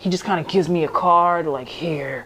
He just kind of gives me a card, like, here.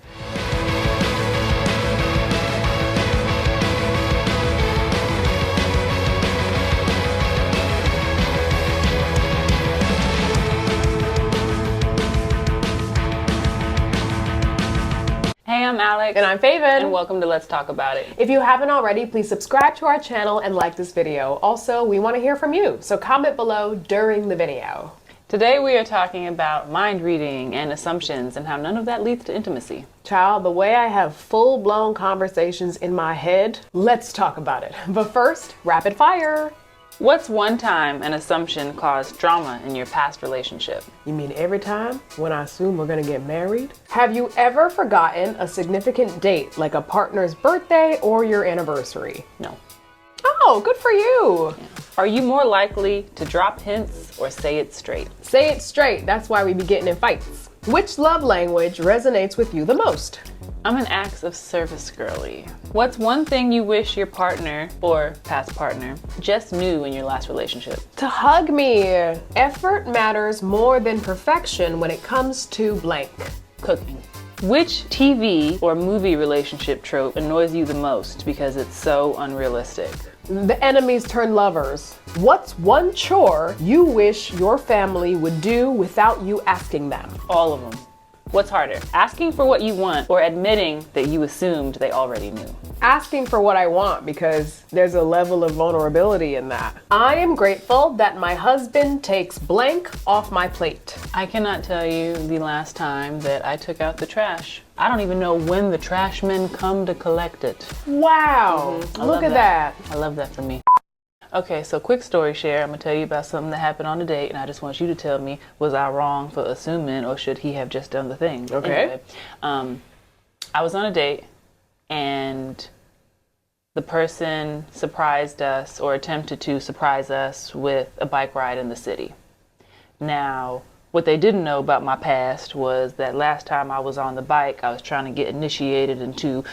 Hey, I'm Alex. And I'm Faiven. And welcome to Let's Talk About It. If you haven't already, please subscribe to our channel and like this video. Also, we want to hear from you, so comment below during the video. Today we are talking about mind reading and assumptions and how none of that leads to intimacy. Child, the way I have full-blown conversations in my head, let's talk about it. But first, rapid fire. What's one time an assumption caused drama in your past relationship? You mean every time when I assume we're gonna get married? Have you ever forgotten a significant date, like a partner's birthday or your anniversary? No. Oh, good for you. Yeah. Are you more likely to drop hints or say it straight? Say it straight. That's why we be getting in fights. Which love language resonates with you the most? I'm an acts of service girly. What's one thing you wish your partner or past partner just knew in your last relationship? To hug me. Effort matters more than perfection when it comes to blank. Cooking. Which TV or movie relationship trope annoys you the most because it's so unrealistic? The enemies turn lovers. What's one chore you wish your family would do without you asking them? All of them. What's harder, asking for what you want or admitting that you assumed they already knew? Asking for what I want, because there's a level of vulnerability in that. I am grateful that my husband takes blank off my plate. I cannot tell you the last time that I took out the trash. I don't even know when the trash men come to collect it. Wow, look at that. I love that for me. Okay, so quick story share. I'm gonna tell you about something that happened on a date, and I just want you to tell me, was I wrong for assuming, or should he have just done the thing? Okay. Anyway, I was on a date, and the person surprised us, or attempted to surprise us, with a bike ride in the city. Now, what they didn't know about my past was that last time I was on the bike, I was trying to get initiated into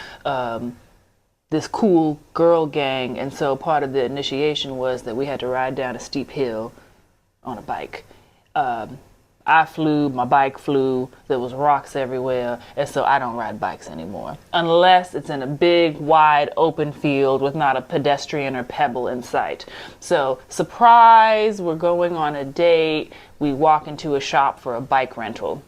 this cool girl gang, and so part of the initiation was that we had to ride down a steep hill on a bike. I flew, my bike flew, there was rocks everywhere, and so I don't ride bikes anymore. Unless it's in a big, wide, open field with not a pedestrian or pebble in sight. So, surprise, we're going on a date, we walk into a shop for a bike rental.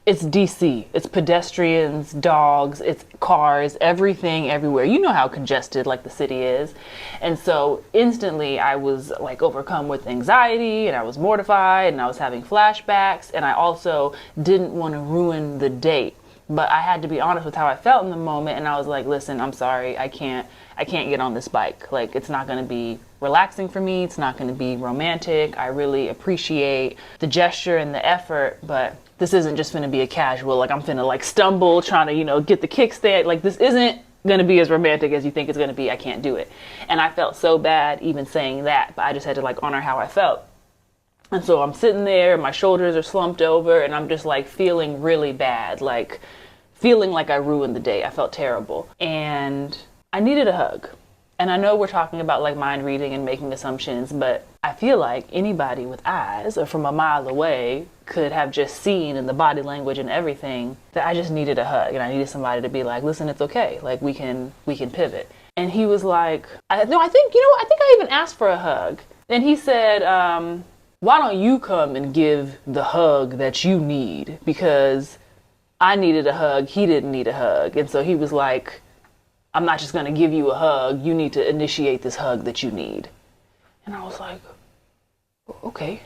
It's DC. It's pedestrians, dogs, it's cars, everything, everywhere. You know how congested like the city is. And so instantly I was like overcome with anxiety, and I was mortified, and I was having flashbacks, and I also didn't want to ruin the date. But I had to be honest with how I felt in the moment, and I was like, listen, I'm sorry, I can't get on this bike. Like, it's not going to be relaxing for me. It's not going to be romantic. I really appreciate the gesture and the effort, but this isn't just going to be a casual, like I'm finna like stumble trying to, get the kickstand. Like, this isn't going to be as romantic as you think it's going to be. I can't do it. And I felt so bad even saying that, but I just had to like honor how I felt. And so I'm sitting there, my shoulders are slumped over, and I'm just like feeling really bad, like feeling like I ruined the day. I felt terrible. And I needed a hug. And I know we're talking about like mind reading and making assumptions, but I feel like anybody with eyes or from a mile away could have just seen in the body language and everything that I just needed a hug, and I needed somebody to be like, listen, it's okay. Like, we can pivot. And he was like, I think I even asked for a hug. And he said, why don't you come and give the hug that you need? Because I needed a hug. He didn't need a hug. And so he was like, I'm not just going to give you a hug. You need to initiate this hug that you need. And I was like, okay.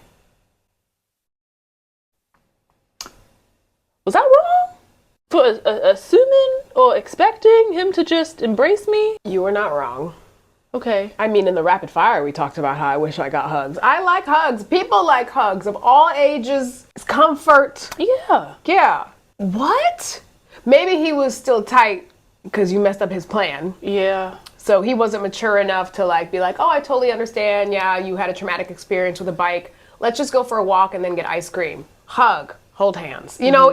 Was I wrong for assuming or expecting him to just embrace me? You were not wrong. Okay. I mean, in the rapid fire, we talked about how I wish I got hugs. I like hugs. People like hugs of all ages. It's comfort. Yeah. Yeah. What? Maybe he was still tight because you messed up his plan. Yeah. So he wasn't mature enough to like be like, oh, I totally understand. Yeah, you had a traumatic experience with a bike. Let's just go for a walk and then get ice cream. Hug, hold hands. You know,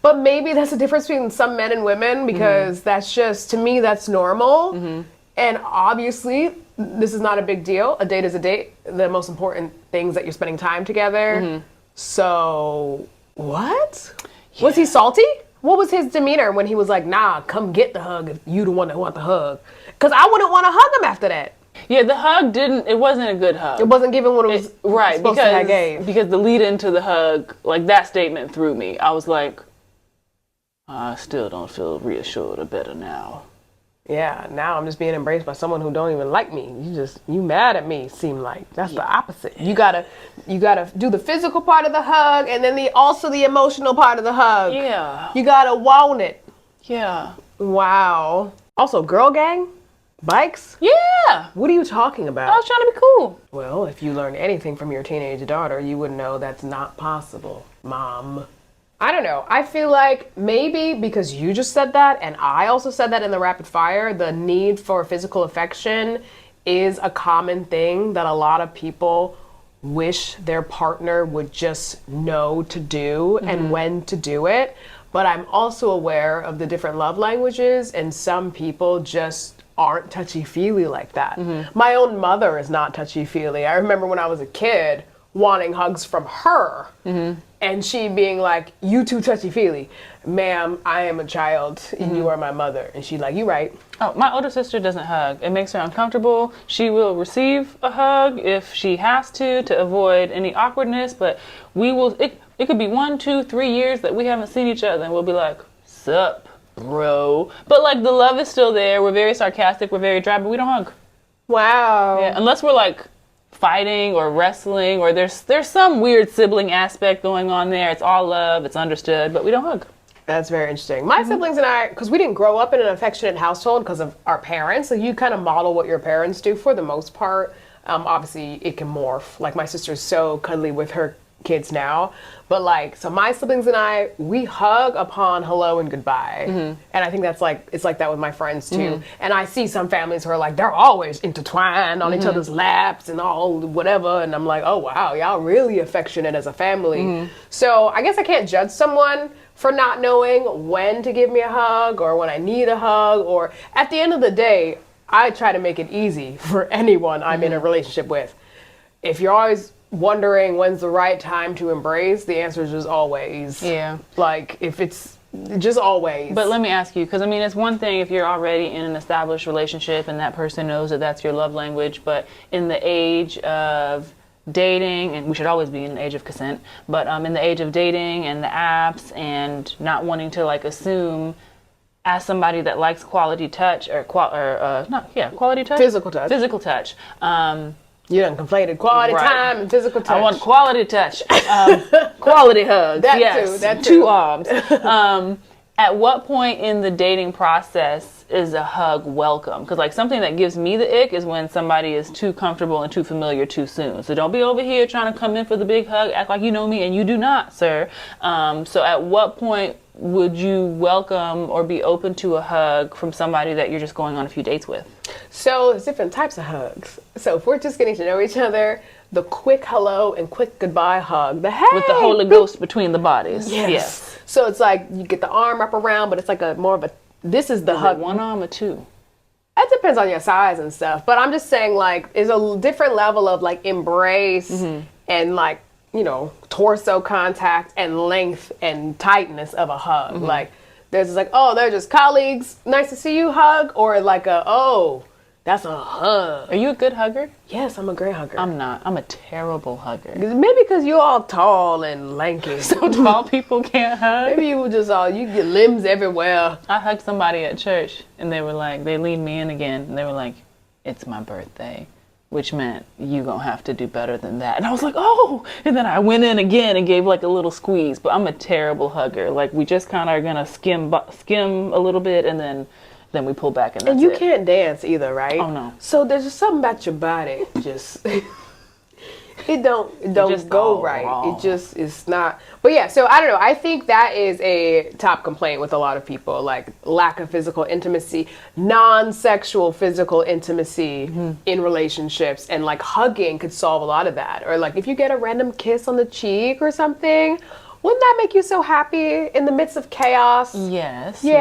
but maybe that's the difference between some men and women, because that's just, to me, that's normal. And obviously, this is not a big deal. A date is a date. The most important things that you're spending time together. So What? Yeah. Was he salty? What was his demeanor when he was like, nah, come get the hug if you the one that want the hug? Because I wouldn't want to hug him after that. Yeah, the hug it wasn't a good hug. It wasn't given what it was supposed to have gave. Because the lead into the hug, like that statement threw me. I was like, I still don't feel reassured or better now. Yeah, now I'm just being embraced by someone who don't even like me. You mad at me, seem like. That's the opposite. You gotta do the physical part of the hug and then also the emotional part of the hug. Yeah. You gotta want it. Yeah. Wow. Also, girl gang? Bikes? Yeah. What are you talking about? I was trying to be cool. Well, if you learned anything from your teenage daughter, you would know that's not possible, Mom. I don't know. I feel like maybe because you just said that, and I also said that in the rapid fire, the need for physical affection is a common thing that a lot of people wish their partner would just know to do and when to do it. But I'm also aware of the different love languages, and some people just aren't touchy-feely like that. My own mother is not touchy-feely. I remember when I was a kid wanting hugs from her. And she being like, you too touchy-feely. Ma'am, I am a child and you are my mother. And she's like, you right. Oh, my older sister doesn't hug. It makes her uncomfortable. She will receive a hug if she has to avoid any awkwardness, but it could be 1, 2, 3 years that we haven't seen each other and we'll be like, sup, bro. But like the love is still there. We're very sarcastic. We're very dry, but we don't hug. Wow. Yeah, unless we're like fighting or wrestling or there's some weird sibling aspect going on there. It's all love, it's understood, but we don't hug. That's very interesting. My siblings and I, because we didn't grow up in an affectionate household because of our parents, so you kind of model what your parents do for the most part. Obviously, it can morph. Like my sister's so cuddly with her kids now, but like, so my siblings and I, we hug upon hello and goodbye. And I think that's like, it's like that with my friends too. And I see some families who are like, they're always intertwined on each other's laps and all whatever. And I'm like, oh wow, y'all really affectionate as a family. So I guess I can't judge someone for not knowing when to give me a hug or when I need a hug, or at the end of the day, I try to make it easy for anyone I'm in a relationship with. If you're always wondering when's the right time to embrace, the answer is just always. Yeah. Like, if it's just always. But let me ask you, because I mean, it's one thing if you're already in an established relationship and that person knows that that's your love language, but in the age of dating, and we should always be in the age of consent, but in the age of dating and the apps and not wanting to like assume as somebody that likes quality touch quality touch? Physical touch. You done conflated quality time and physical touch. I want quality touch. Quality hugs. That too. 2 arms. At what point in the dating process is a hug welcome? Because like something that gives me the ick is when somebody is too comfortable and too familiar too soon. So don't be over here trying to come in for the big hug, act like you know me, and you do not, sir. So at what point would you welcome or be open to a hug from somebody that you're just going on a few dates with? So there's different types of hugs. So if we're just getting to know each other, the quick hello and quick goodbye hug, the hey! With the Holy Ghost between the bodies. Yes. So it's like you get the arm wrap around, but it's like this is the hug. 1 arm or 2? It depends on your size and stuff. But I'm just saying like, it's a different level of like embrace and like, you know, torso contact and length and tightness of a hug. Like, there's just like, oh, they're just colleagues, nice to see you hug, or like that's a hug. Are you a good hugger? Yes, I'm a great hugger. I'm not. I'm a terrible hugger. Maybe because you're all tall and lanky. So tall people can't hug? Maybe you just you get limbs everywhere. I hugged somebody at church and they were like, they leaned me in again and they were like, it's my birthday. Which meant you gonna have to do better than that. And I was like, oh! And then I went in again and gave like a little squeeze. But I'm a terrible hugger. Like we just kind of are gonna skim a little bit and then we pull back and that's it. And you can't dance either, right? Oh no. So there's just something about your body just it don't go right. Wrong. It just is not. But yeah, so I don't know. I think that is a top complaint with a lot of people, like lack of physical intimacy, non-sexual physical intimacy in relationships, and like hugging could solve a lot of that. Or like if you get a random kiss on the cheek or something, wouldn't that make you so happy in the midst of chaos? Yes. Yeah.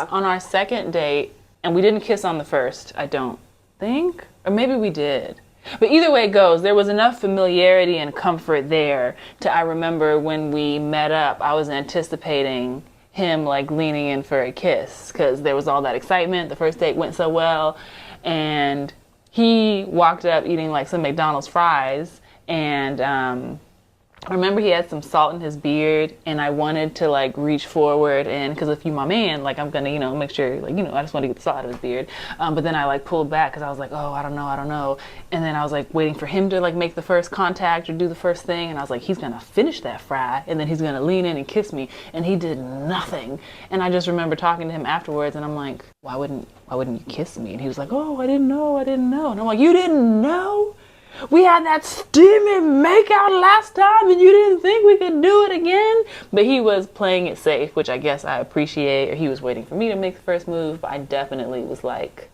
Yes. On our second date, and we didn't kiss on the first, I don't think, or maybe we did. But either way it goes, there was enough familiarity and comfort there I remember when we met up, I was anticipating him like leaning in for a kiss because there was all that excitement. The first date went so well. And he walked up eating like some McDonald's fries, and I remember he had some salt in his beard, and I wanted to like reach forward, and because if you my man, like I'm gonna, make sure, like, I just want to get the salt out of his beard. But then I like pulled back because I was like, oh, I don't know. And then I was like waiting for him to like make the first contact or do the first thing, and I was like, he's gonna finish that fry, and then he's gonna lean in and kiss me, and he did nothing. And I just remember talking to him afterwards, and I'm like, why wouldn't you kiss me? And he was like, oh, I didn't know. And I'm like, you didn't know? We had that steamy makeout last time and you didn't think we could do it again? But he was playing it safe, which I guess I appreciate. Or he was waiting for me to make the first move, but I definitely was like,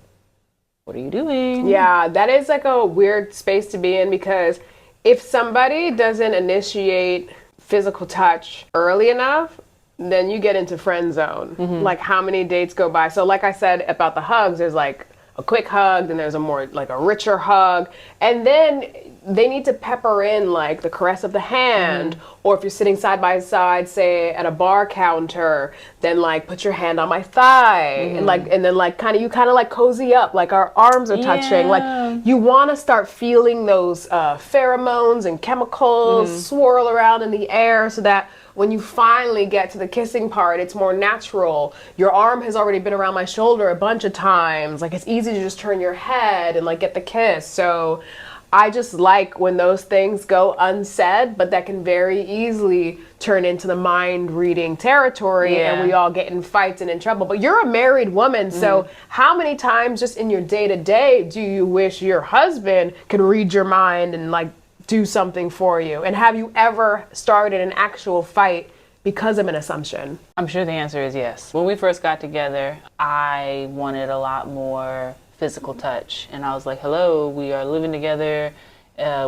what are you doing? Yeah, that is like a weird space to be in, because if somebody doesn't initiate physical touch early enough, then you get into friend zone. Mm-hmm. Like how many dates go by? So like I said about the hugs, there's like a quick hug, then there's a more like a richer hug, and then they need to pepper in like the caress of the hand, or if you're sitting side by side, say at a bar counter, then like put your hand on my thigh, and then like you kind of like cozy up, like our arms are touching. Like you want to start feeling those pheromones and chemicals swirl around in the air, so that when you finally get to the kissing part, it's more natural. Your arm has already been around my shoulder a bunch of times. Like it's easy to just turn your head and like get the kiss. So I just like when those things go unsaid, but that can very easily turn into the mind reading territory, and we all get in fights and in trouble. But you're a married woman, so how many times just in your day to day do you wish your husband could read your mind and like do something for you? And have you ever started an actual fight because of an assumption? I'm sure the answer is yes. When we first got together, I wanted a lot more physical touch. And I was like, hello, we are living together.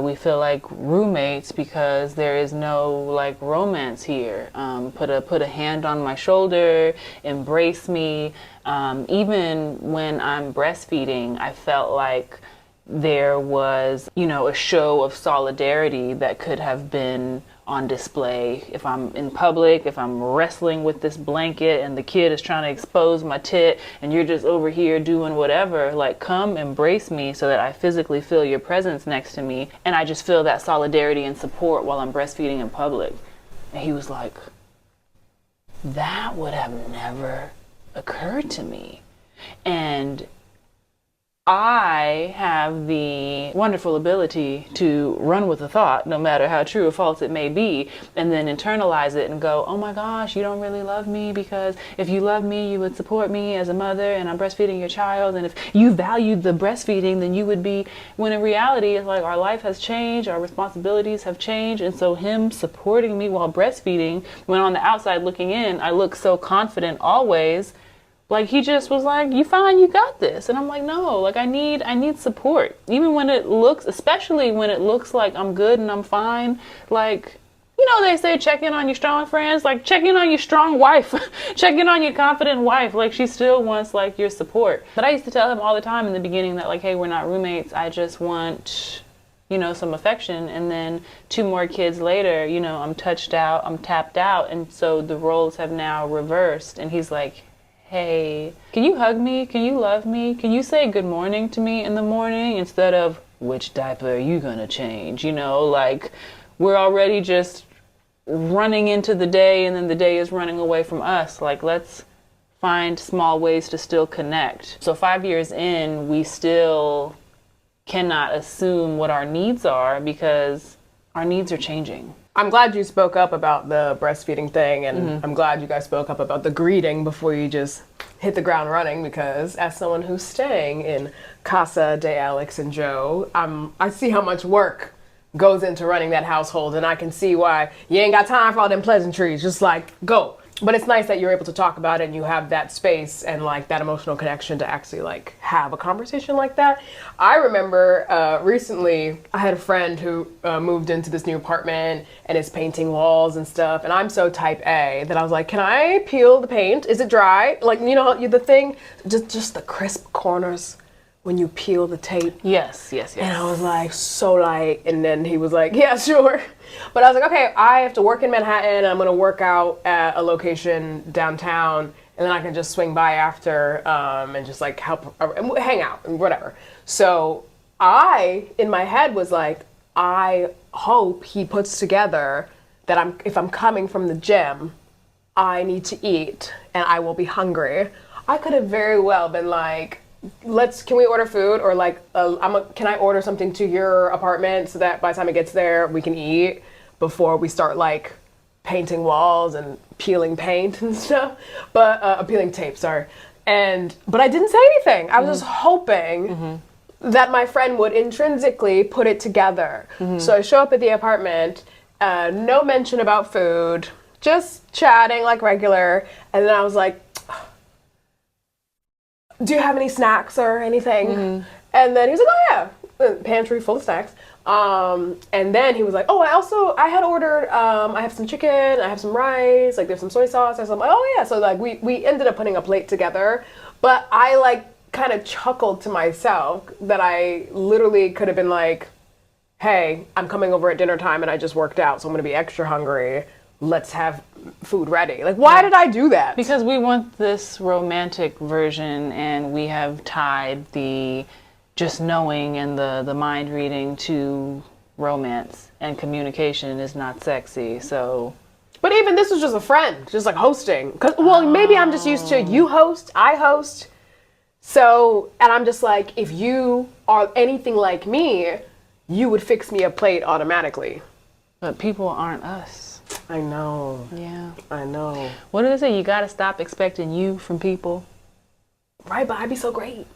We feel like roommates because there is no like romance here. Put a hand on my shoulder, embrace me. Even when I'm breastfeeding, I felt like there was, a show of solidarity that could have been on display. If I'm in public, if I'm wrestling with this blanket and the kid is trying to expose my tit and you're just over here doing whatever, like come embrace me so that I physically feel your presence next to me. And I just feel that solidarity and support while I'm breastfeeding in public. And he was like, that would have never occurred to me. And I have the wonderful ability to run with a thought, no matter how true or false it may be, and then internalize it and go, oh my gosh, you don't really love me, because if you love me, you would support me as a mother, and I'm breastfeeding your child, and if you valued the breastfeeding, then you would be, when in reality, it's like our life has changed, our responsibilities have changed, and so him supporting me while breastfeeding, when on the outside looking in, I look so confident always. Like he just was like, you fine, you got this. And I'm like, no, like I need support. Even when it looks, especially when it looks like I'm good and I'm fine. Like, they say check in on your strong friends, like check in on your strong wife, check in on your confident wife. Like she still wants like your support. But I used to tell him all the time in the beginning that like, hey, we're not roommates. I just want, some affection. And then 2 more kids later, I'm touched out, I'm tapped out. And so the roles have now reversed. And he's like, hey, can you hug me? Can you love me? Can you say good morning to me in the morning instead of which diaper are you gonna change? Like we're already just running into the day and then the day is running away from us. Like let's find small ways to still connect. So 5 years in, we still cannot assume what our needs are because our needs are changing. I'm glad you spoke up about the breastfeeding thing, and I'm glad you guys spoke up about the greeting before you just hit the ground running, because as someone who's staying in Casa de Alex and Joe, I see how much work goes into running that household, and I can see why you ain't got time for all them pleasantries. Just like, go. But it's nice that you're able to talk about it and you have that space and like that emotional connection to actually like have a conversation like that. I remember recently I had a friend who moved into this new apartment and is painting walls and stuff. And I'm so type A that I was like, can I peel the paint? Is it dry? Like, the thing, just the crisp corners when you peel the tape. Yes, yes, yes. And I was like, so light. And then he was like, yeah, sure. But I was like, okay, I have to work in Manhattan. I'm going to work out at a location downtown. And then I can just swing by after and just like help, hang out and whatever. So I, in my head, was like, I hope he puts together that if I'm coming from the gym, I need to eat and I will be hungry. I could have very well been like, can we order food? Or like, can I order something to your apartment so that by the time it gets there, we can eat before we start like painting walls and peeling paint and stuff. But, peeling tape, sorry. But I didn't say anything. I was just hoping that my friend would intrinsically put it together. So I show up at the apartment, no mention about food, just chatting like regular. And then I was like, do you have any snacks or anything? And then he was like, oh yeah, pantry full of snacks. And then he was like, oh, I had ordered, I have some chicken, I have some rice, like there's some soy sauce. I was like, oh yeah. So like we ended up putting a plate together, but I like kind of chuckled to myself that I literally could have been like, hey, I'm coming over at dinner time and I just worked out, so I'm gonna be extra hungry. Let's have food ready. Like, why did I do that? Because we want this romantic version, and we have tied the just knowing and the mind reading to romance, and communication is not sexy. So, but even this was just a friend, just like hosting. Maybe I'm just used to you host, I host. So, and I'm just like, if you are anything like me, you would fix me a plate automatically. But people aren't us. I know. Yeah. I know. What do they say? You gotta stop expecting you from people. Right, but I'd be so great.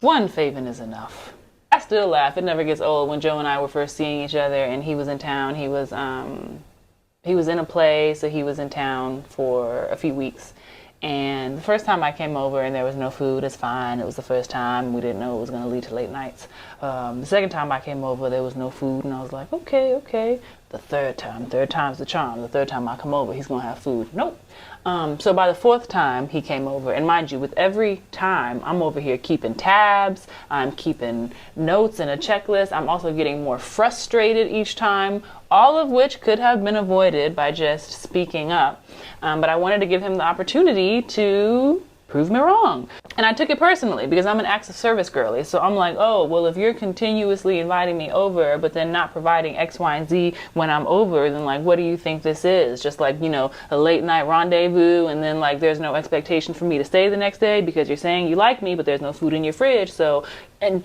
One Faiven is enough. I still laugh. It never gets old. When Joe and I were first seeing each other and he was in town, he was in a play, so he was in town for a few weeks. And the first time I came over and there was no food, it's fine. It was the first time. We didn't know it was going to lead to late nights. The second time I came over, there was no food, and I was like, okay. The third time's the charm. The third time I come over, he's going to have food. Nope. So by the fourth time he came over, and mind you, with every time I'm over here keeping tabs, I'm keeping notes and a checklist. I'm also getting more frustrated each time, all of which could have been avoided by just speaking up. But I wanted to give him the opportunity to prove me wrong. And I took it personally because I'm an acts of service girly. So I'm like, oh, well, if you're continuously inviting me over, but then not providing X, Y, and Z when I'm over, then like, what do you think this is? Just like, a late night rendezvous, and then like, there's no expectation for me to stay the next day because you're saying you like me, but there's no food in your fridge. So, and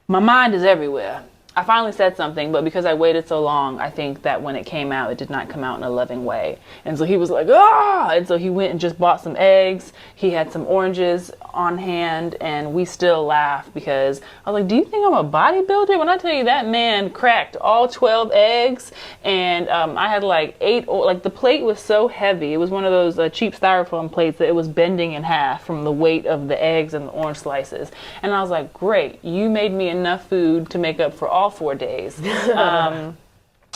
my mind is everywhere. I finally said something, but because I waited so long, I think that when it came out, it did not come out in a loving way. And so he was like, ah! And so he went and just bought some eggs. He had some oranges on hand, and we still laugh because I was like, do you think I'm a bodybuilder? When I tell you that man cracked all 12 eggs, and I had like 8, like the plate was so heavy. It was one of those cheap styrofoam plates that it was bending in half from the weight of the eggs and the orange slices. And I was like, great, you made me enough food to make up for all 4 days. But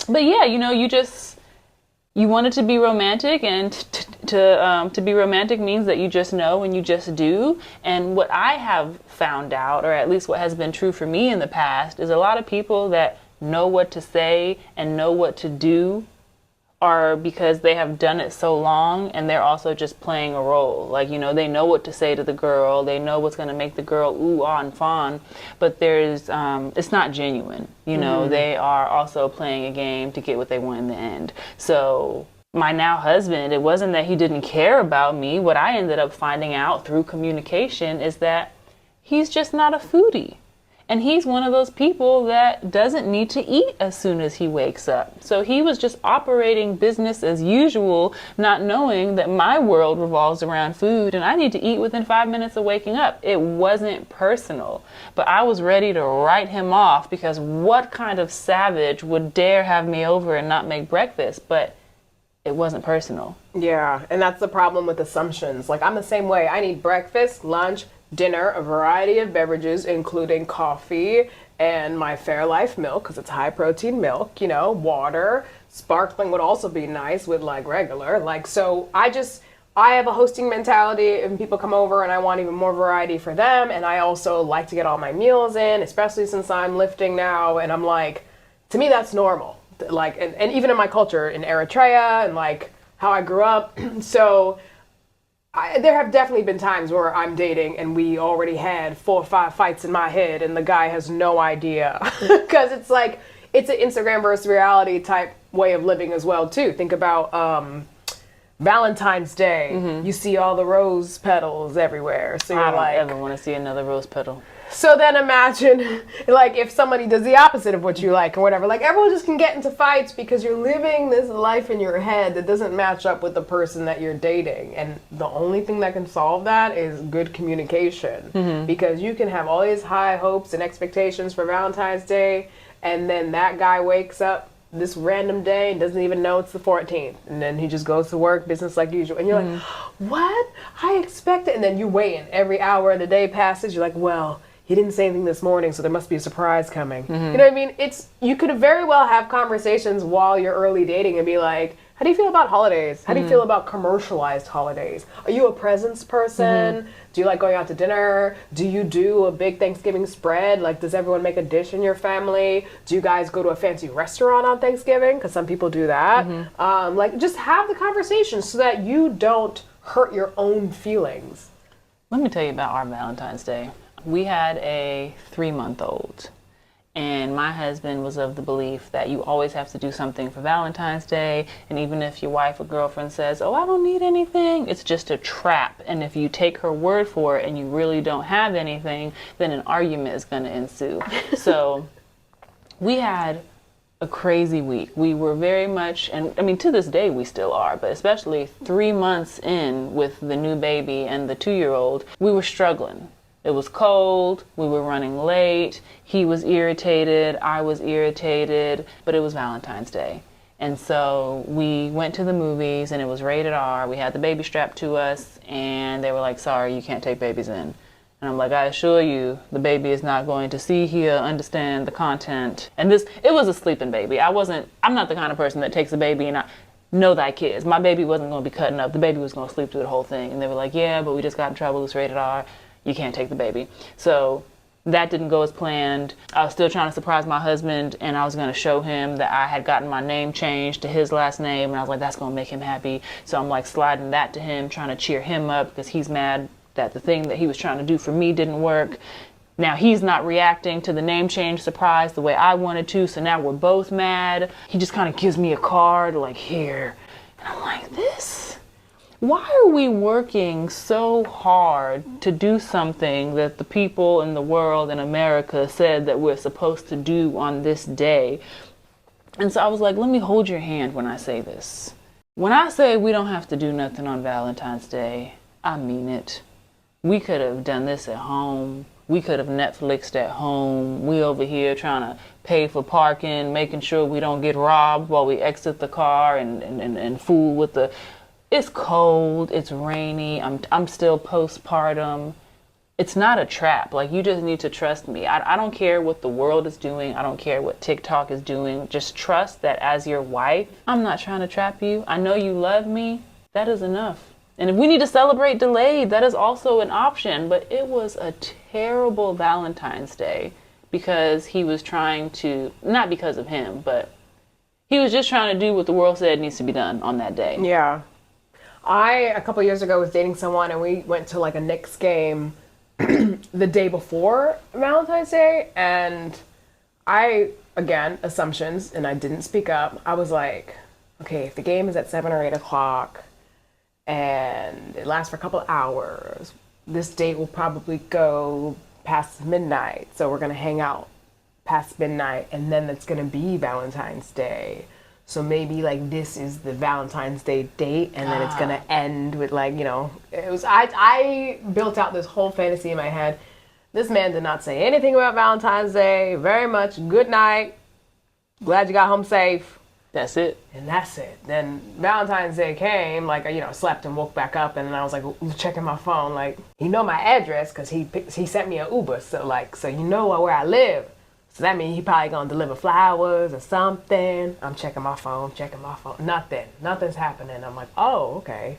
yeah, you want it to be romantic, and to be romantic means that you just know and you just do. And what I have found out, or at least what has been true for me in the past, is a lot of people that know what to say and know what to do are because they have done it so long, and they're also just playing a role. Like, they know what to say to the girl, they know what's going to make the girl ooh, ah, and fawn, but it's not genuine. They are also playing a game to get what they want in the end. So my now husband, it wasn't that he didn't care about me. What I ended up finding out through communication is that he's just not a foodie. And he's one of those people that doesn't need to eat as soon as he wakes up. So he was just operating business as usual, not knowing that my world revolves around food and I need to eat within 5 minutes of waking up. It wasn't personal, but I was ready to write him off because what kind of savage would dare have me over and not make breakfast? But it wasn't personal. Yeah, and that's the problem with assumptions. Like, I'm the same way. I need breakfast, lunch, dinner, a variety of beverages, including coffee and my Fairlife milk, because it's high protein milk, water. Sparkling would also be nice with like regular. Like, so I have a hosting mentality and people come over and I want even more variety for them. And I also like to get all my meals in, especially since I'm lifting now. And I'm like, to me, that's normal. Like, and even in my culture in Eritrea and like how I grew up. So there have definitely been times where I'm dating and we already had 4 or 5 fights in my head and the guy has no idea. Because it's like, it's an Instagram versus reality type way of living as well, too. Think about Valentine's Day. You see all the rose petals everywhere. So you're I don't ever want to see another rose petal. So then imagine, like, if somebody does the opposite of what you like or whatever. Like, everyone just can get into fights because you're living this life in your head that doesn't match up with the person that you're dating. And the only thing that can solve that is good communication. Because you can have all these high hopes and expectations for Valentine's Day, and then that guy wakes up this random day and doesn't even know it's the 14th. And then he just goes to work, business like usual. And you're like, what? I expected. And then you wait, and every hour of the day passes. You're like, well, he didn't say anything this morning, so there must be a surprise coming. You know what I mean? You could very well have conversations while you're early dating and be like, how do you feel about holidays? How do you feel about commercialized holidays? Are you a presents person? Do you like going out to dinner? Do you do a big Thanksgiving spread? Like, does everyone make a dish in your family? Do you guys go to a fancy restaurant on Thanksgiving? Because some people do that. Like, just have the conversation so that you don't hurt your own feelings. Let me tell you about our Valentine's Day. We had a 3-month-old, and my husband was of the belief that you always have to do something for Valentine's Day, and even if your wife or girlfriend says, oh, I don't need anything, it's just a trap. And if you take her word for it and you really don't have anything, then an argument is going to ensue. So we had a crazy week. We were very much, and I mean, to this day we still are, but especially 3 months in with the new baby and the 2-year-old, we were struggling. It was cold, we were running late, he was irritated, I was irritated, but it was Valentine's Day. And so we went to the movies and it was rated R. We had the baby strapped to us and they were like, sorry, you can't take babies in. And I'm like, I assure you, the baby is not going to see, hear, understand the content. And it was a sleeping baby. I'm not the kind of person that takes a baby and I know thy kids. My baby wasn't going to be cutting up. The baby was going to sleep through the whole thing. And they were like, yeah, but we just got in trouble. It's rated R. You can't take the baby. So that didn't go as planned. I was still trying to surprise my husband, and I was going to show him that I had gotten my name changed to his last name, and I was like, that's going to make him happy. So I'm like sliding that to him, trying to cheer him up because he's mad that the thing that he was trying to do for me didn't work. Now he's not reacting to the name change surprise the way I wanted to, so now we're both mad. He just kind of gives me a card, like, here. And I'm like, why are we working so hard to do something that the people in the world in America said that we're supposed to do on this day? And so I was like, let me hold your hand when I say this. When I say we don't have to do nothing on Valentine's Day, I mean it. We could have done this at home. We could have Netflixed at home. We over here trying to pay for parking, making sure we don't get robbed while we exit the car and fool with the... It's cold, it's rainy, I'm still postpartum. It's not a trap. Like, you just need to trust me. I don't care what the world is doing. I don't care what TikTok is doing. Just trust that as your wife, I'm not trying to trap you. I know you love me. That is enough. And if we need to celebrate delayed, that is also an option. But it was a terrible Valentine's Day because he was trying to, not because of him, but he was just trying to do what the world said needs to be done on that day. Yeah. A couple years ago, was dating someone and we went to like a Knicks game the day before Valentine's Day. And again, assumptions, and I didn't speak up. I was like, okay, if the game is at 7 or 8 o'clock and it lasts for a couple hours, this date will probably go past midnight. So we're going to hang out past midnight and then it's going to be Valentine's Day. So maybe like this is the Valentine's Day date and then it's going to end with like, I built out this whole fantasy in my head. This man did not say anything about Valentine's Day. Very much good night. Glad you got home safe. That's it. And that's it. Then Valentine's Day came, like, slept and woke back up and then I was like checking my phone. Like, he know my address because he sent me an Uber. So you know where I live. So that means he probably gonna deliver flowers or something. I'm checking my phone. Nothing's happening. I'm like, oh, okay.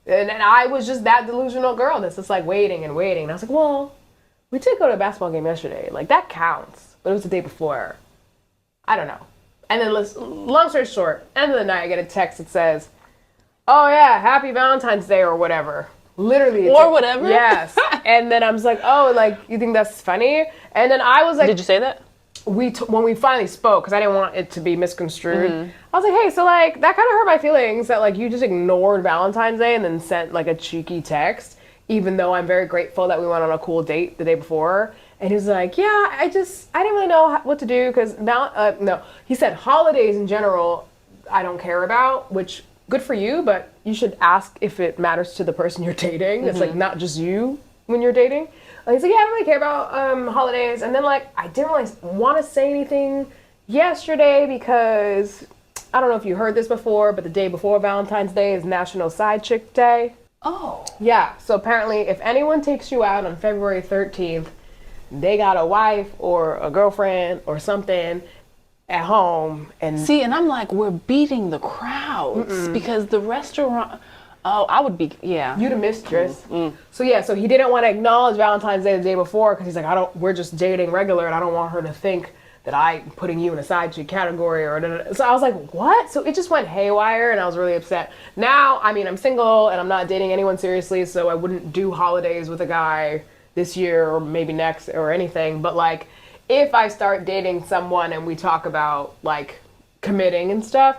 And I was just that delusional girl that's just like waiting and waiting. And I was like, well, we did go to a basketball game yesterday. Like, that counts. But it was the day before. I don't know. And then, long story short, end of the night, I get a text that says, oh, yeah, happy Valentine's Day or whatever. Literally. Or whatever? Yes. And then I was like, oh, like, you think that's funny? And then I was like... Did you say that? When we finally spoke, because I didn't want it to be misconstrued, I was like, hey, so, like, that kind of hurt my feelings that, like, you just ignored Valentine's Day and then sent, like, a cheeky text, even though I'm very grateful that we went on a cool date the day before. And he was like, yeah, I didn't really know what to do, because no. He said, holidays in general, I don't care about, which, good for you, but you should ask if it matters to the person you're dating. It's, like, not just you when you're dating. He's like, yeah, I don't really care about holidays. And then, like, I didn't really want to say anything yesterday because I don't know if you heard this before, but the day before Valentine's Day is National Side Chick Day. Oh. Yeah, so apparently if anyone takes you out on February 13th, they got a wife or a girlfriend or something at home. And see, and I'm like, we're beating the crowds because the restaurant... Oh, I would be, yeah. You the mistress. So yeah, so he didn't want to acknowledge Valentine's Day the day before because he's like, we're just dating regular and I don't want her to think that I'm putting you in a side chick category or... So I was like, what? So it just went haywire and I was really upset. Now, I mean, I'm single and I'm not dating anyone seriously, so I wouldn't do holidays with a guy this year or maybe next or anything. But like, if I start dating someone and we talk about like committing and stuff,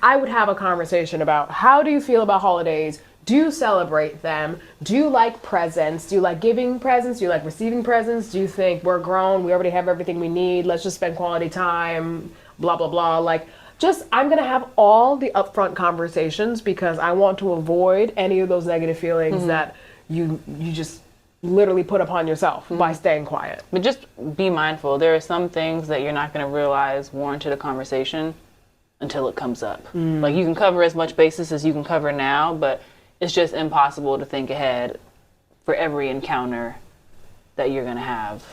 I would have a conversation about how do you feel about holidays? Do you celebrate them? Do you like presents? Do you like giving presents? Do you like receiving presents? Do you think we're grown? We already have everything we need. Let's just spend quality time, blah, blah, blah. Like, I'm going to have all the upfront conversations because I want to avoid any of those negative feelings that you just literally put upon yourself by staying quiet. But just be mindful. There are some things that you're not going to realize warranted a conversation until it comes up. Like, you can cover as much basis as you can cover now, but it's just impossible to think ahead for every encounter that you're going to have.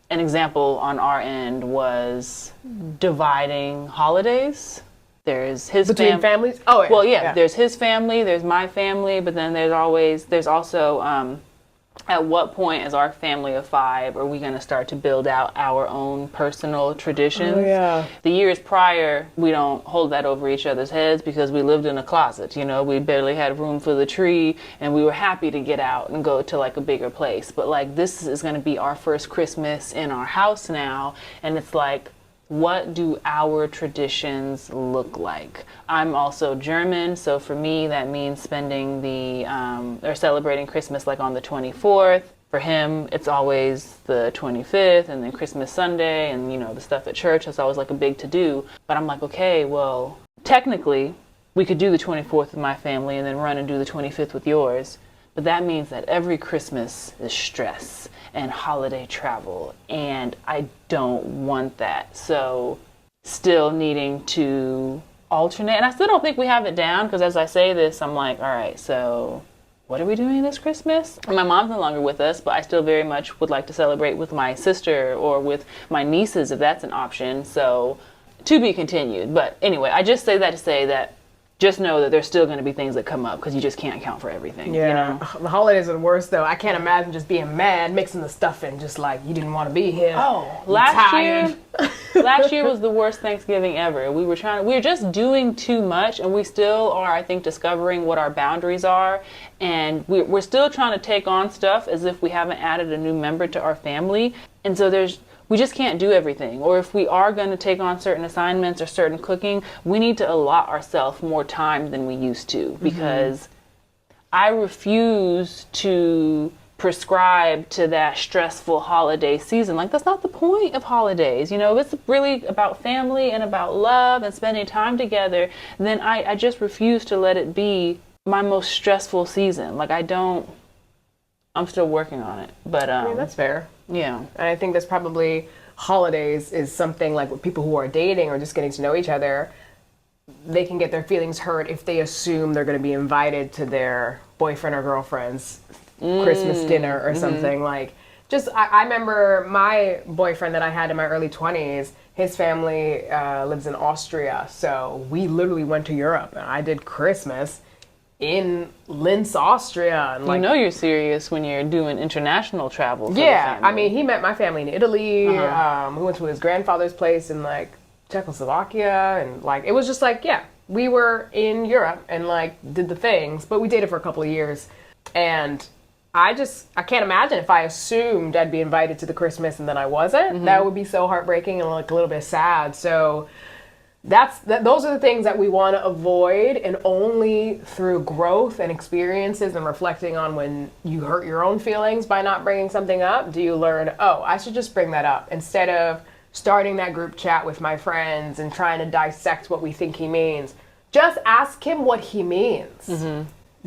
An example on our end was dividing holidays. There's his Between families? Oh, yeah. Well, yeah, there's his family, there's my family, but then there's also at what point as our family of 5 are we going to start to build out our own personal traditions? Oh, yeah. The years prior, we don't hold that over each other's heads because we lived in a closet. You know, we barely had room for the tree and we were happy to get out and go to like a bigger place. But like, this is going to be our first Christmas in our house now. And it's like, what do our traditions look like? I'm also German, so for me that means spending or celebrating Christmas like on the 24th. For him, it's always the 25th and then Christmas Sunday and, you know, the stuff at church. That's always like a big to-do. But I'm like, okay, well, technically we could do the 24th with my family and then run and do the 25th with yours. But that means that every Christmas is stress and holiday travel, and I don't want that. So still needing to alternate, and I still don't think we have it down, because as I say this, I'm like, all right, so what are we doing this Christmas? And my mom's no longer with us, but I still very much would like to celebrate with my sister or with my nieces if that's an option. So to be continued. But anyway, I just say that to say that just know that there's still going to be things that come up because you just can't account for everything. Yeah, you know? The holidays are the worst though. I can't imagine just being mad, mixing the stuff in, just like you didn't want to be here. Oh, last year was the worst Thanksgiving ever. We were just doing too much, and we still are, I think, discovering what our boundaries are, and we're still trying to take on stuff as if we haven't added a new member to our family, and so we just can't do everything. Or if we are going to take on certain assignments or certain cooking, we need to allot ourselves more time than we used to, because I refuse to prescribe to that stressful holiday season. Like, that's not the point of holidays. You know, if it's really about family and about love and spending time together, then I just refuse to let it be my most stressful season. Like, I'm still working on it. But I mean, that's fair. Yeah. And I think that's probably holidays is something like with people who are dating or just getting to know each other, they can get their feelings hurt if they assume they're going to be invited to their boyfriend or girlfriend's Christmas dinner or something. Like, I remember my boyfriend that I had in my early 20s, his family lives in Austria. So we literally went to Europe and I did Christmas in Linz, Austria. And like, you know you're serious when you're doing international travel for the yeah, family. I mean, he met my family in Italy. We went to his grandfather's place in like Czechoslovakia, and like it was just like, yeah, we were in Europe and like did the things, but we dated for a couple of years. And I can't imagine if I assumed I'd be invited to the Christmas and then I wasn't. That would be so heartbreaking and like a little bit sad. So those are the things that we want to avoid, and only through growth and experiences and reflecting on when you hurt your own feelings by not bringing something up do you learn, oh, I should just bring that up, instead of starting that group chat with my friends and trying to dissect what we think he means. Just ask him what he means.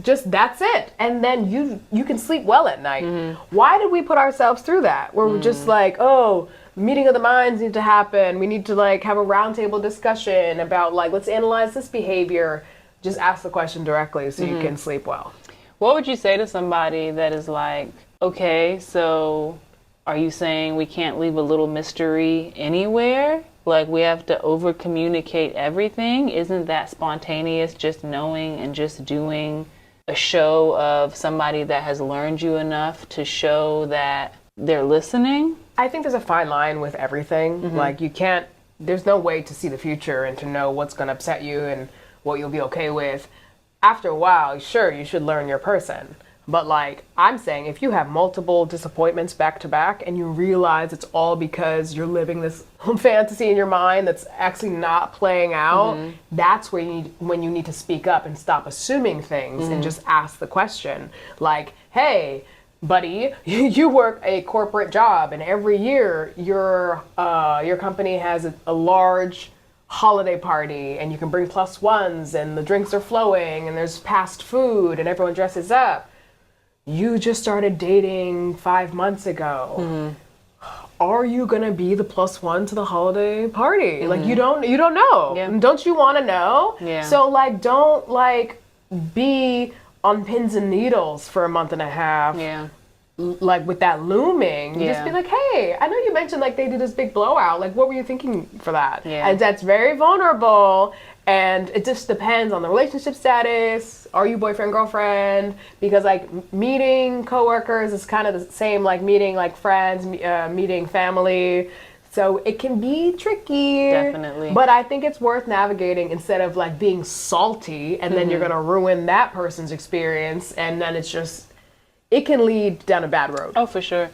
Just that's it, and then you can sleep well at night. Why did we put ourselves through that, where we're just like, oh, meeting of the minds need to happen, we need to like have a roundtable discussion about like, let's analyze this behavior. Just ask the question directly so you can sleep well. What would you say to somebody that is like, okay, so are you saying we can't leave a little mystery anywhere? Like we have to over communicate everything? Isn't that spontaneous, just knowing and just doing a show of somebody that has learned you enough to show that they're listening? I think there's a fine line with everything. Like there's no way to see the future and to know what's going to upset you and what you'll be okay with. After a while, sure, you should learn your person. But like I'm saying, if you have multiple disappointments back to back and you realize it's all because you're living this fantasy in your mind that's actually not playing out, that's where when you need to speak up and stop assuming things and just ask the question. Like, hey, buddy, you work a corporate job, and every year your company has a large holiday party, and you can bring plus ones, and the drinks are flowing, and there's fast food, and everyone dresses up. You just started dating 5 months ago. Are you gonna be the plus one to the holiday party? Like you don't know. Yeah. Don't you want to know? Yeah. So like don't like be on pins and needles for a month and a half. Yeah. Like with that looming, Yeah. just be like, hey, I know you mentioned like they did this big blowout. Like, what were you thinking for that? Yeah. And that's very vulnerable. And it just depends on the relationship status. Are you boyfriend, girlfriend? Because like meeting coworkers is kind of the same like meeting like friends, meeting family. So it can be tricky. Definitely. But I think it's worth navigating instead of like being salty and then you're going to ruin that person's experience. And then it can lead down a bad road. Oh, for sure.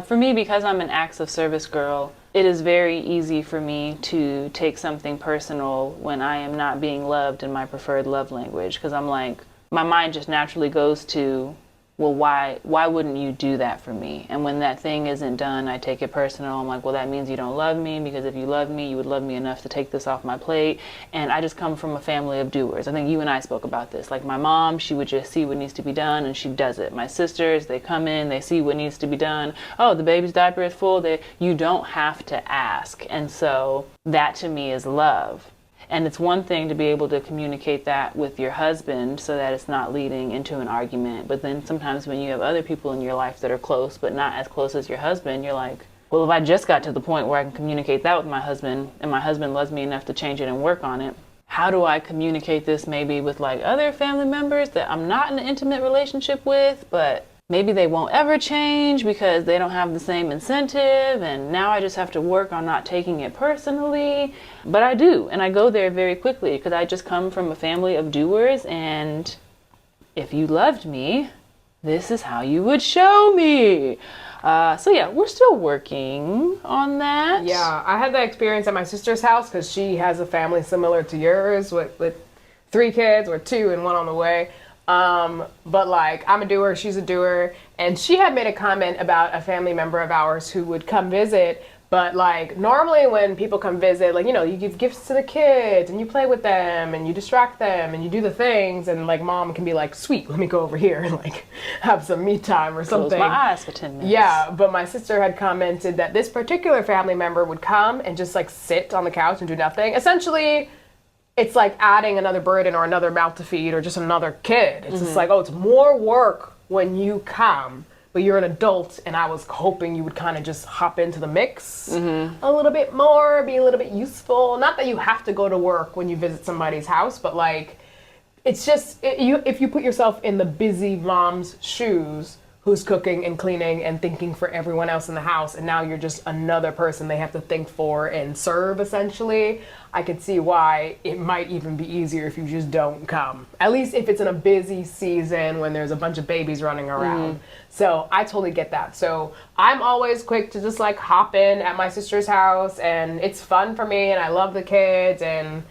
For me, because I'm an acts of service girl, it is very easy for me to take something personal when I am not being loved in my preferred love language. Because I'm like, my mind just naturally goes to, well, why wouldn't you do that for me? And when that thing isn't done, I take it personal. I'm like, well, that means you don't love me, because if you love me, you would love me enough to take this off my plate. And I just come from a family of doers. I think you and I spoke about this. Like my mom, she would just see what needs to be done and she does it. My sisters, they come in, they see what needs to be done. Oh, the baby's diaper is full. You don't have to ask. And so that to me is love. And it's one thing to be able to communicate that with your husband so that it's not leading into an argument. But then sometimes when you have other people in your life that are close, but not as close as your husband, you're like, well, if I just got to the point where I can communicate that with my husband, and my husband loves me enough to change it and work on it, how do I communicate this maybe with like other family members that I'm not in an intimate relationship with, but maybe they won't ever change because they don't have the same incentive, and now I just have to work on not taking it personally. But I do, and I go there very quickly because I just come from a family of doers, and if you loved me, this is how you would show me. So yeah, we're still working on that. Yeah, I had that experience at my sister's house because she has a family similar to yours with 3 kids, or 2 and 1 on the way. But like, I'm a doer, she's a doer, and she had made a comment about a family member of ours who would come visit, but like, normally when people come visit, like, you know, you give gifts to the kids, and you play with them, and you distract them, and you do the things, and like, mom can be like, sweet, let me go over here and like, have some me time or something. Close my eyes for 10 minutes. Yeah, but my sister had commented that this particular family member would come and just like sit on the couch and do nothing. Essentially, it's like adding another burden or another mouth to feed or just another kid. It's just like, oh, it's more work when you come, but you're an adult, and I was hoping you would kind of just hop into the mix a little bit more, be a little bit useful. Not that you have to go to work when you visit somebody's house, but like, it's just if you put yourself in the busy mom's shoes who's cooking and cleaning and thinking for everyone else in the house, and now you're just another person they have to think for and serve, essentially, I could see why it might even be easier if you just don't come. At least if it's in a busy season when there's a bunch of babies running around. So I totally get that. So I'm always quick to just like hop in at my sister's house, and it's fun for me, and I love the kids, and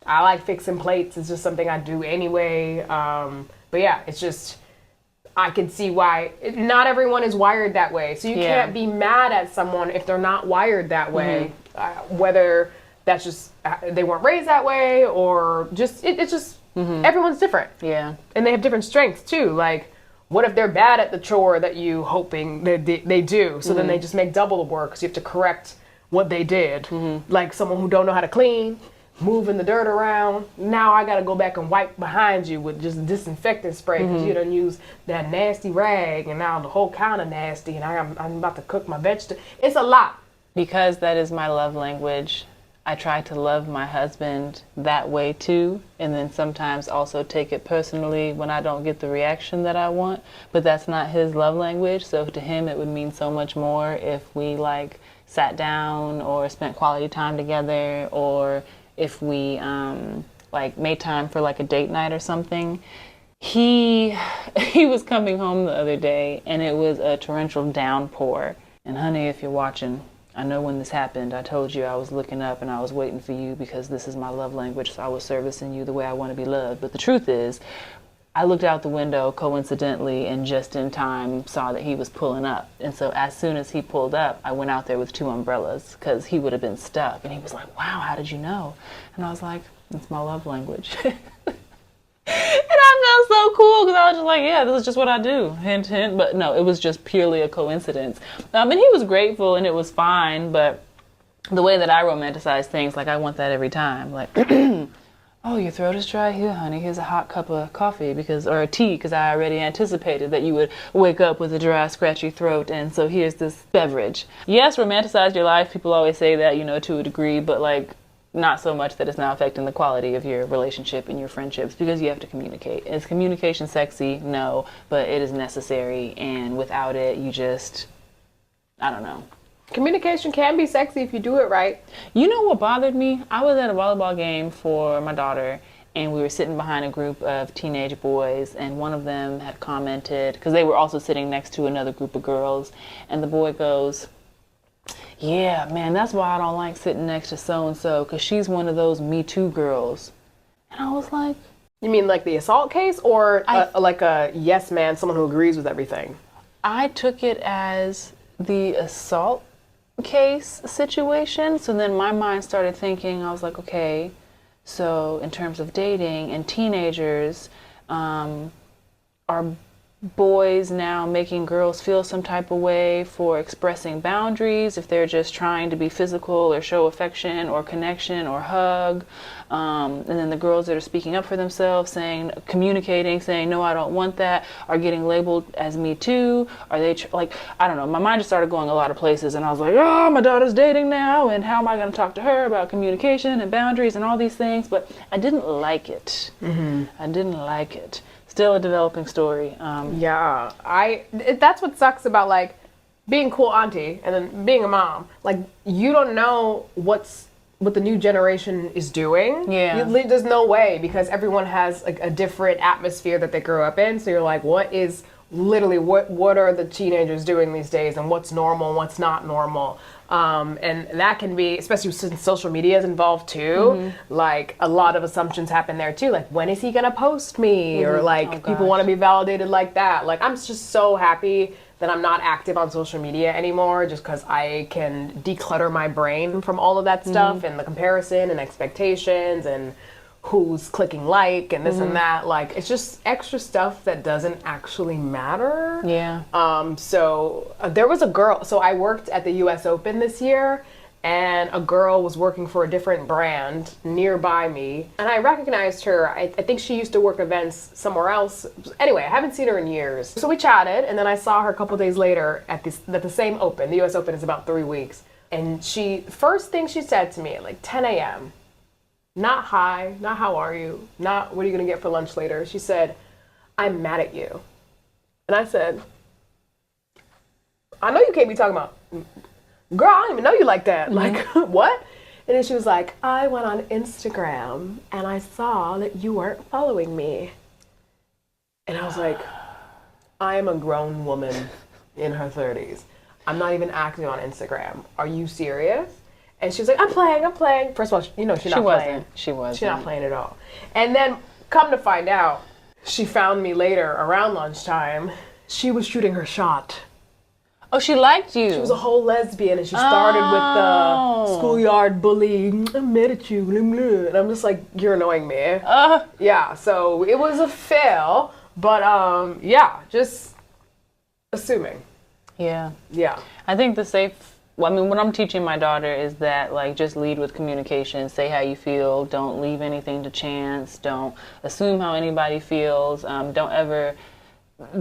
I like fixing plates. It's just something I do anyway. But yeah, it's just, I can see why not everyone is wired that way. So you can't be mad at someone if they're not wired that way, whether that's just they weren't raised that way or just it's just everyone's different. Yeah, and they have different strengths too. Like, what if they're bad at the chore that you hoping they do? So then they just make double the work because you have to correct what they did. Like someone who don't know how to clean, moving the dirt around. Now I gotta go back and wipe behind you with just disinfectant spray because you done used that nasty rag, and now the whole counter nasty, and I'm about to cook my vegetable. It's a lot. Because that is my love language, I try to love my husband that way too, and then sometimes also take it personally when I don't get the reaction that I want. But that's not his love language, so to him it would mean so much more if we like sat down or spent quality time together, or if we like made time for like a date night or something. He was coming home the other day, and it was a torrential downpour. And honey, if you're watching, I know when this happened, I told you I was looking up and I was waiting for you because this is my love language, so I was servicing you the way I want to be loved. But the truth is, I looked out the window coincidentally and just in time saw that he was pulling up. And so as soon as he pulled up, I went out there with 2 umbrellas because he would have been stuck. And he was like, wow, how did you know? And I was like, it's my love language. And I felt so cool because I was just like, yeah, this is just what I do. Hint, hint. But no, it was just purely a coincidence. And he was grateful and it was fine. But the way that I romanticize things, like I want that every time. Like, oh, your throat is dry? Here, honey, here's a hot cup of coffee or a tea, because I already anticipated that you would wake up with a dry, scratchy throat, and so here's this beverage. Yes, romanticize your life. People always say that, to a degree, but like not so much that it's now affecting the quality of your relationship and your friendships, because you have to communicate. Is communication sexy? No, but it is necessary, and without it, you just, I don't know. Communication can be sexy if you do it right. You know what bothered me? I was at a volleyball game for my daughter, and we were sitting behind a group of teenage boys, and one of them had commented, because they were also sitting next to another group of girls, and the boy goes, yeah, man, that's why I don't like sitting next to so-and-so, because she's one of those Me Too girls. And I was like... You mean like the assault case, or like a yes man, someone who agrees with everything? I took it as the assault case situation. So then my mind started thinking, I was like, okay, so in terms of dating and teenagers, are boys now making girls feel some type of way for expressing boundaries if they're just trying to be physical or show affection or connection or hug? And then the girls that are speaking up for themselves, communicating, saying, no, I don't want that, are getting labeled as Me Too? Are they, I don't know. My mind just started going a lot of places, and I was like, oh, my daughter's dating now, and how am I going to talk to her about communication and boundaries and all these things? But I didn't like it. I didn't like it. Still a developing story. Yeah, that's what sucks about like being cool auntie and then being a mom. Like, you don't know what the new generation is doing. Yeah. There's no way, because everyone has like a different atmosphere that they grew up in. So you're like, what are the teenagers doing these days, and what's normal and what's not normal? And that can be, especially since social media is involved too, like a lot of assumptions happen there too. Like, when is he gonna post me? Or like, people want to be validated like that. Like, I'm just so happy that I'm not active on social media anymore, just because I can declutter my brain from all of that stuff and the comparison and expectations and who's clicking like and this and that. Like, it's just extra stuff that doesn't actually matter. Yeah. So there was a girl, so I worked at the US Open this year, and a girl was working for a different brand nearby me, and I recognized her. I think she used to work events somewhere else. Anyway, I haven't seen her in years. So we chatted, and then I saw her a couple days later at the same Open. The US Open is about 3 weeks. And first thing she said to me at like 10 a.m., Not hi, not how are you, not what are you gonna get for lunch later. She said, I'm mad at you. And I said, I know you can't be talking about, girl, I don't even know you like that. Like, what? And then she was like, I went on Instagram and I saw that you weren't following me. And I was like, I am a grown woman in her 30s. I'm not even active on Instagram. Are you serious? And she was like, I'm playing. First of all, you know, she's not playing. She wasn't. She's not playing at all. And then, come to find out, she found me later around lunchtime. She was shooting her shot. Oh, she liked you. She was a whole lesbian, and she started with the schoolyard bully. I'm mad at you, and I'm just like, you're annoying me. Yeah, so it was a fail, but yeah, just assuming. Yeah. Yeah. I think I mean, what I'm teaching my daughter is that, like, just lead with communication. Say how you feel. Don't leave anything to chance. Don't assume how anybody feels. Don't ever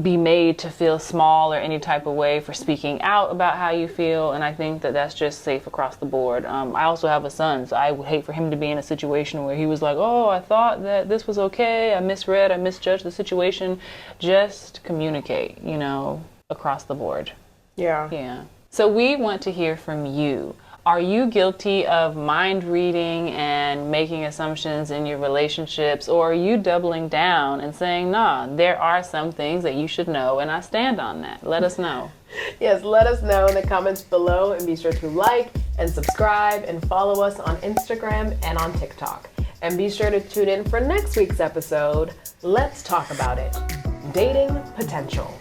be made to feel small or any type of way for speaking out about how you feel. And I think that that's just safe across the board. I also have a son, so I would hate for him to be in a situation where he was like, oh, I thought that this was okay. I misjudged the situation. Just communicate, you know, across the board. Yeah. Yeah. So we want to hear from you. Are you guilty of mind reading and making assumptions in your relationships, or are you doubling down and saying, nah, there are some things that you should know, and I stand on that? Let us know. Yes, let us know in the comments below, and be sure to like and subscribe and follow us on Instagram and on TikTok. And be sure to tune in for next week's episode. Let's talk about it. Dating potential.